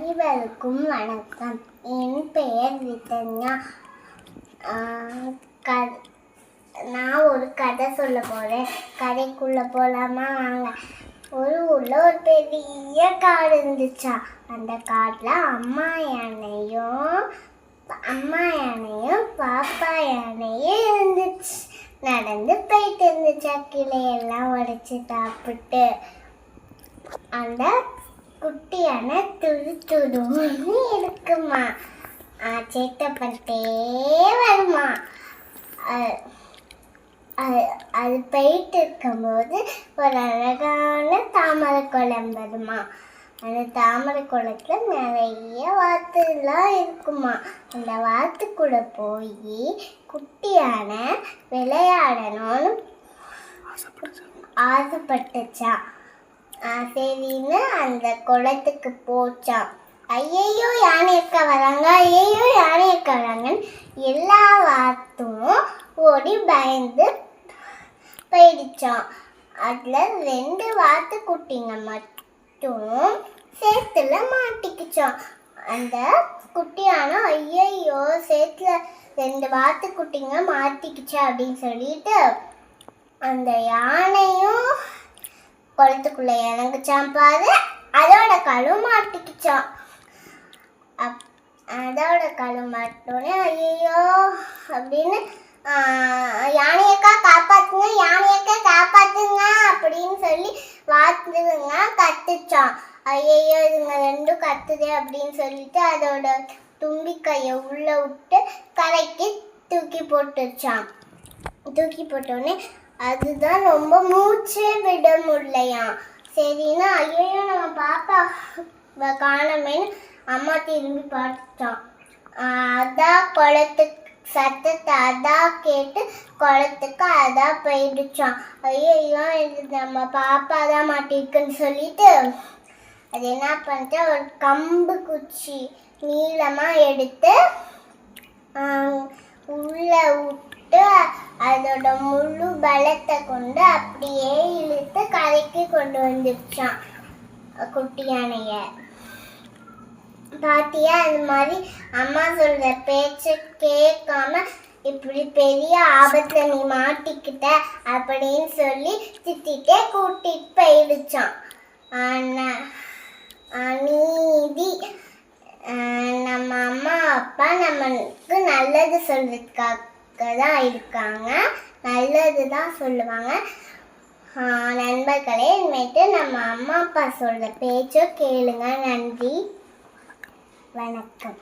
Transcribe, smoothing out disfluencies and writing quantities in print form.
அனைவருக்கும் வணக்கம். என் பெயர் விதன்யா. நான் ஒரு கதை சொல்ல போறேன். கதைக்குள்ள போலாமா? வாங்க. ஒரு ஊர்ல ஒரு பெரிய காடு இருந்துச்சா. அந்த காட்டுல அம்மா யானையும் பாப்பா யானையும் இருந்துச்சு. நடந்து போயிட்டு இருந்துச்சா. கிளையெல்லாம் உடைச்சு சாப்பிட்டு. அந்த குட்டியான துருதுருன்னு இருக்குமா. சேட்டை பண்ணிட்டே வருமா. அது போயிட்டு இருக்கும்போது ஒரு அழகான தாமரை குளம் வருமா. அந்த தாமரை குளத்துல நிறைய வாத்துலாம் இருக்குமா. அந்த வாத்துக்குள்ள போய் குட்டியான விளையாடணும்னு ஆசைப்பட்டுச்சா. சரின்னு அந்த குளத்துக்கு போச்சான். ஐயையோ யானையக்கா வராங்கன்னு எல்லா வாத்தும் ஓடி பயந்து போயிடுச்சான். அதுல 2 வாத்து குட்டிங்க மட்டும் சேத்துல மாட்டிக்குச்சான். அந்த குட்டியான ஐயையோ சேத்துல 2 வாத்து குட்டிங்க மாட்டிக்குச்சா அப்படின்னு சொல்லிட்டு அந்த யானையும் குளத்துக்குள்ள இறங்குச்சான். பாரு, அதோட காலும் மாட்டிக்குச்சான். அதோட காலும் மாட்டோன்னே ஐயோ அப்படின்னு யானையக்கா காப்பாத்துங்க அப்படின்னு சொல்லி வாத்துங்க கத்துச்சான். ஐயோ இதுங்க 2 கத்துதே அப்படின்னு சொல்லிட்டு அதோட தும்பிக்கையை உள்ள விட்டு கரைக்கு தூக்கி போட்டுச்சான். தூக்கி போட்டோடனே அதுதான் ரொம்ப மூச்சே விட முடியலையாம். சரின்னா ஐயோ நம்ம பாப்பா காணமேன்னு அம்மா திரும்பி பார்த்துட்டான். அதான் குளத்துக்கு சத்தத்தை கேட்டு குளத்துக்கு போயிடுச்சான். ஐயோ இது நம்ம பாப்பா தான் மாட்டிருக்குன்னு சொல்லிட்டு அது என்ன பண்ணிட்டு ஒரு கம்பு குச்சி நீளமா எடுத்து உள்ள விட்டு அதோட முழு பலத்தை கொண்டு அப்படியே இழுத்து கரைக்கு கொண்டு வந்துருச்சான் குட்டி யானைய. பாத்தியா, அது மாதிரி அம்மா சொல்ற பேச்ச கேட்காம இப்படி பெரிய ஆபத்துல நீ மாட்டிக்கிட்ட அப்படின்னு சொல்லி திட்டிட்டே கூட்டிட்டு போயிடுச்சான். நீதி நம்ம அம்மா அப்பா நமக்கு நல்லது சொல்றதுக்காக தான் இருக்காங்க. நல்லது தான் சொல்லுவாங்க. நண்பர்களே, இனிமேட்டு நம்ம அம்மா அப்பா சொல்ற பேச்சோ கேளுங்க. நன்றி, வணக்கம்.